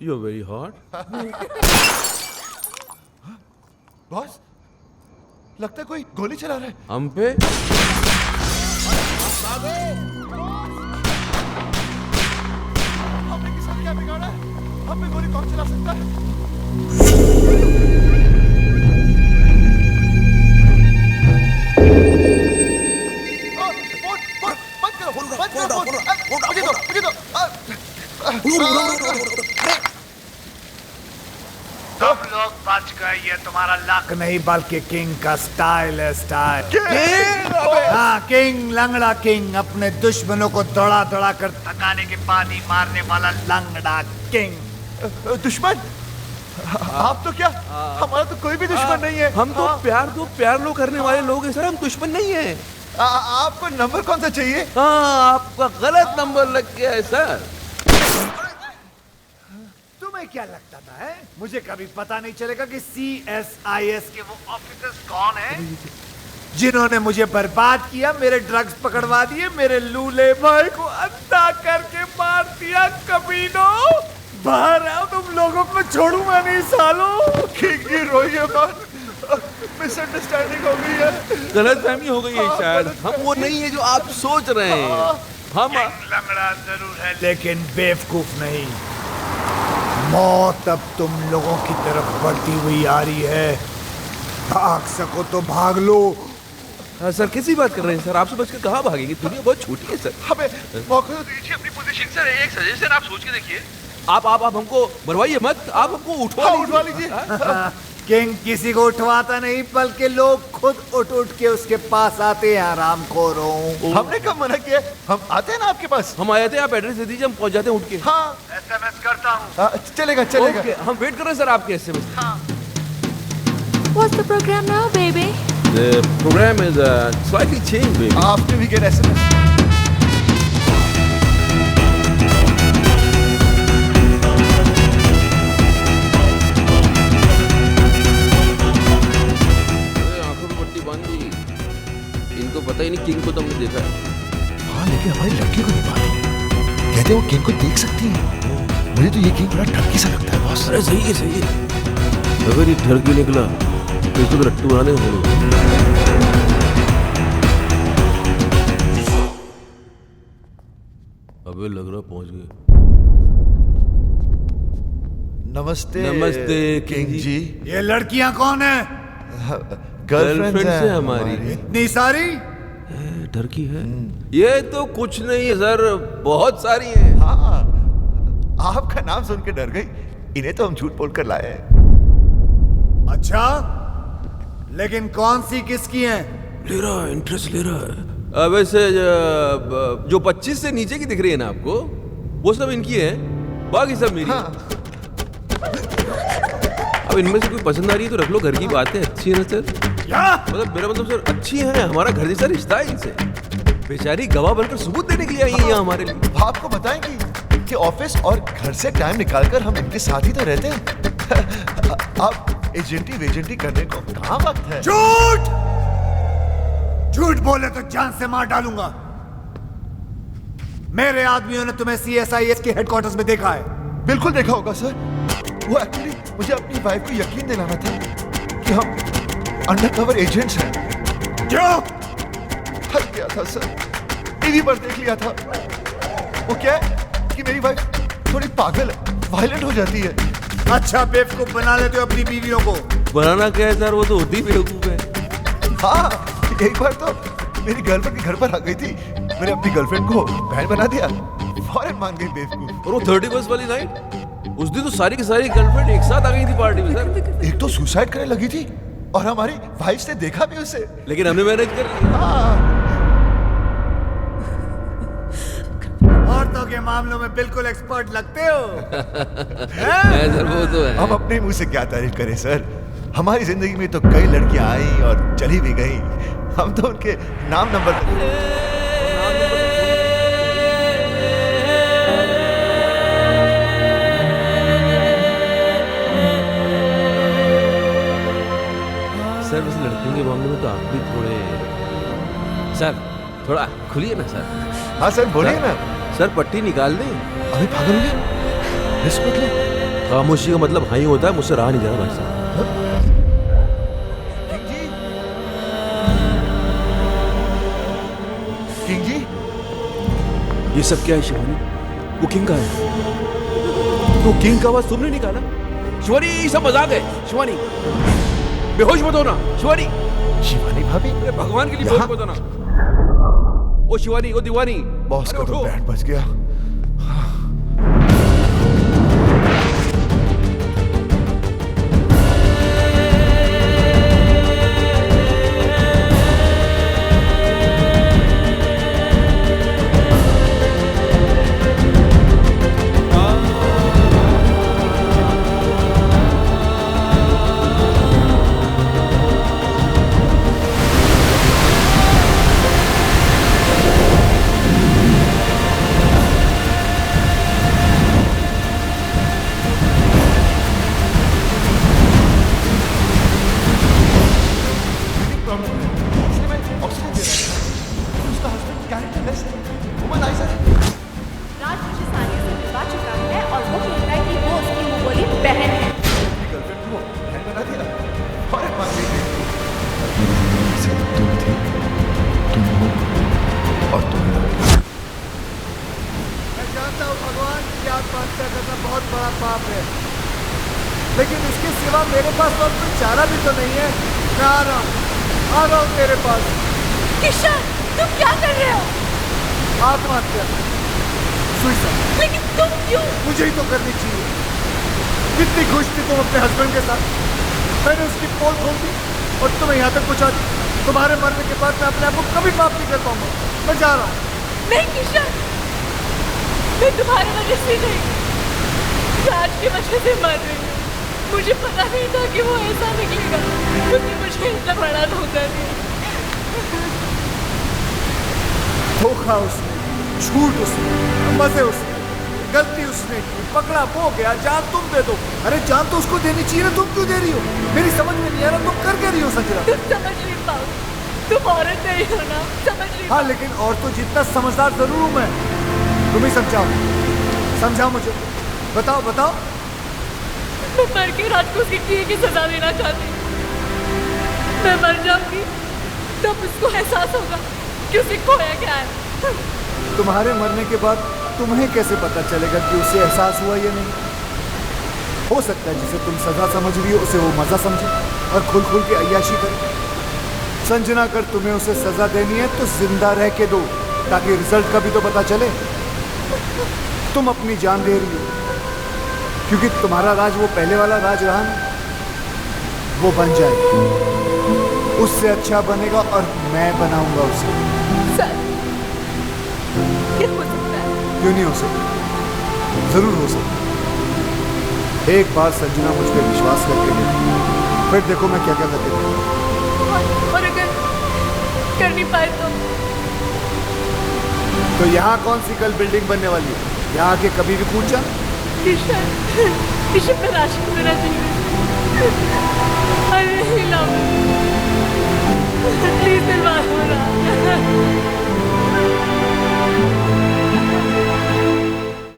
You're very hot. Boss, लगता है कोई गोली चला रहा है। हम पे? हमने किसी ने क्या बिगाड़ा है? हम पे गोली कौन चला सकता है? तुम लोग बच गए, ये तुम्हारा लक नहीं बल्कि किंग का स्टाइल है, स्टाइल। हाँ, किंग, लंगड़ा किंग, अपने दुश्मनों को दौड़ा दौड़ा कर थकाने के बाद ही मारने वाला लंगड़ा किंग। दुश्मन? आप तो क्या? हमारा तो कोई भी दुश्मन नहीं है। हम तो प्यार लो करने वाले लोग हैं सर, हम दुश्मन नहीं है। आपको नंबर कौन सा चाहिए? हाँ, आपका गलत नंबर लग गया है सर। तुम्हें क्या लगता था है? मुझे कभी पता नहीं चलेगा कि CSIS के वो ऑफिसर्स कौन हैं? जिन्होंने मुझे बर्बाद किया, मेरे ड्रग्स पकड़वा दिए, मेरे लूले भाई को अंधा करके मार दिया। कमीनों, बाहर आओ, तुम लोगों को छोड़ूंगा नहीं सालों। किंग की रोइए मत, मिसअंडरस्टैंडिंग हो गई है। गलतफहमी हो गई है शायद। हम वो नहीं है जो आप सोच रहे हैं। हम लंगड़ा जरूर है लेकिन बेवकूफ नहीं। मौत अब तुम लोगों की तरफ बढ़ती हुई आ रही है। भाग सको तो भाग लो। सर कैसी बात कर रहे हैं सर? आपसे बचकर कहाँ भागेंगे? दुनिया बहुत छोटी है सर। हमें मौका तो दीजिए अपनी पोजीशन। सर एक सजेशन आप सोच के देखिए। आप हमको मरवाइए मत, आप हमको उठवा लीजिए। किंग किसी को उठवाता नहीं, बल्कि लोग खुद उठ के उसके पास आते हैं। हरामखोरों, हमने कब मना किया? हम आते हैं ना आपके पास। हम आए थे, आप एड्रेस दे दीजिए, हम पहुंच जाते हैं उठ के। हाँ, SMS करता हूँ। चलेगा। ओके, हम वेट कर रहे हैं सर आपके SMS। What's the program now, baby? The program is slightly changed, baby. After we get SMS. इनको पता ही नहीं किंग को तो हमने देखा है। हाँ, लेकिन हमारी लड़की को नहीं मालूम। कहते वो किंग को देख सकती है। मुझे तो ये किंग बड़ा ठगी सा लगता है बॉस। अरे सही है। अगर ये ठगी निकला तो इसको तो रट्टू बनाने होंगे। अबे लग रहा पहुंच गए। नमस्ते किंग जी। ये लड़कियां कौन है? गर्लफ्रेंड से हमारी। इतनी सारी? डर की है? ये तो कुछ नहीं है सर, बहुत सारी हैं। हाँ, आपका नाम सुन के डर गई। इन्हें तो हम झूठ बोल कर लाए हैं। अच्छा, लेकिन कौन सी किसकी हैं? ले रहा है, इंटरेस्ट ले रहा है। वैसे जो 25 से नीचे की दिख रही है ना आपको, वो सब इनकी है, बाकी सब मेरी। हाँ। अब इनमें से कोई पसंद आ रही है तो रख लो, घर की बात है। अच्छी है ना सर? क्या मतलब मेरा मतलब सर, अच्छी है, हमारा घर जैसा रिश्ता है इनसे। बेचारी गवाह बनकर सबूत देने के लिए आई है यहाँ हमारे लिए। आपको बताएंगी कि ऑफिस और घर से टाइम निकालकर हम इनके साथ ही तो रहते हैं। आप एजेंटी करने को कहाँ वक्त है? झूठ बोले तो जान से मार डालूंगा। मेरे आदमियों ने तुम्हें CSIS के हेडक्वार्टर्स में देखा है। बिल्कुल देखा होगा सर। वो एक्चुअली मुझे अपनी वाइफ को यकीन दिलाना था कि हम अंडरकवर एजेंट्स हैं। क्यों? थक गया था सर, टीवी पर देख लिया था। वो क्या है कि मेरी वाइफ थोड़ी पागल है, वायलेंट हो जाती है। अच्छा, बेवकूफ बना लेते हो अपनी बीवियों को। बनाना क्या है सर, वो तो होती बेवकूफ है। हाँ, एक बार तो मेरी गर्लफ्रेंड के घर पर आ गई थी। मैंने अपनी गर्लफ्रेंड को बहन बना दिया, फौरन मान गई बेवकूफ। और वो 31 वाली नाइट, उस दिन तो सारी की सारी गर्लफ्रेंड एक साथ आ गई थी पार्टी में सर। एक तो सुसाइड करने लगी थी और हमारी वाइफ ने देखा भी उसे। लेकिन हमने मैनेज कर लिया। औरतों के मामलों में बिल्कुल एक्सपर्ट लगते हो। है सर, वो तो है। हम अपने मुंह से क्या तारीफ करें सर। हमारी जिंदगी में तो कई लड़कियां आई और चली भी गई। हम तो उनके नाम नंबर सर, बस लड़कियों के मामले में तो आप भी थोड़े सर, थोड़ा खुलिए ना सर। हाँ सर, बोलिए ना। सर पट्टी निकाल दे। अभी पागल हो गया? रिस्क मत लो। खामोशी का मतलब हाँ ही होता है, मुझसे रहा नहीं जा रहा भाई साहब। किंग जी, ये सब क्या है शिवानी? वो किंग का है। तो किंग का आवाज तुमने निकाला? शिवानी ये सब मजाक है। शिवानी बेहोश मत होना। शिवानी, शिवानी भाभी, अरे भगवान के लिए बेहोश मत होना। ओ शिवानी, ओ दीवानी, बॉस अरे का तो उठो। बैंड बज गया। राज मुझे सानिया से मिलवा चुका है और वो कहता है कि वो उसकी मुंह बोली बहन है। तुम थी, तुम हो और तुम हो। मैं जानता हूँ भगवान की आत्महत्या करना बहुत बड़ा पाप है, लेकिन इसके सिवा मेरे पास और कोई चारा भी तो नहीं है। मैं आ रहा हूँ तेरे पास। किशन, तुम क्या कर रहे हो? आत्महत्या, सुसाइड। लेकिन तुम क्यों? मुझे ही तो करनी चाहिए। कितनी खुश थी तुम अपने हस्बैंड के साथ, मैंने उसकी पोल खोल दी और तुम्हें यहाँ तक पहुँचा दी। तुम्हारे मरने के बाद मैं अपने आप को कभी माफ नहीं कर पाऊंगा। मैं जा रहा हूँ। नहीं किशन, मैं तुम्हारी वजह से नहीं, राज की वजह से मर रही हूँ। मुझे पता नहीं था कि वो ऐसा निकलेगा। उसने मुझे इतना बड़ा धोखा दिया। धोखा उसने, झूठ उसने, मजे उसने, गलती उसने की, पकड़ा वो गया। जान तुम दे दो। अरे जान तो उसको देनी चाहिए ना, तुम क्यों दे रही हो? मेरी समझ में नहीं आ रहा तुम कर क्या रही हो संजना? तुम समझ नहीं पाओ, तुम औरत नहीं हो ना, समझ नहीं हाँ, पाओ। लेकिन और तो जितना समझदार जरूर हूं मैं। तुम ही समझाओ मुझे। बताओ। मैं मर के राज को उसकी किए की सजा देना चाहती हूँ। मैं मर जाऊंगी तब उसको एहसास होगा कि उसे खोया क्या है। तुम्हारे मरने के बाद तुम्हें कैसे पता चलेगा कि उसे एहसास हुआ या नहीं? हो सकता है जिसे तुम सजा समझ रही हो उसे वो मजा समझे और खुल के अय्याशी करे। संजना, अगर तुम्हें उसे सजा देनी है तो जिंदा रह के दो, ताकि रिजल्ट का भी तो पता चले। तुम अपनी जान दे रही हो क्योंकि तुम्हारा राज वो पहले वाला राज रहा ना, वो बन जाएगा, उससे अच्छा बनेगा और मैं बनाऊंगा उसे। सर, क्या हो सकता है? क्यों नहीं हो सकता? जरूर हो सकता। एक बार संजना मुझ पर विश्वास करके देखो, फिर देखो मैं क्या क्या करके देखूं। और अगर कर नहीं पाए तो यहाँ कौन सी कल बिल्डिंग बनने वाली है? यहाँ आके कभी भी कूद जा। किशन में राशि मेरा जीवन। I really love you. Please, दिलवा दो ना।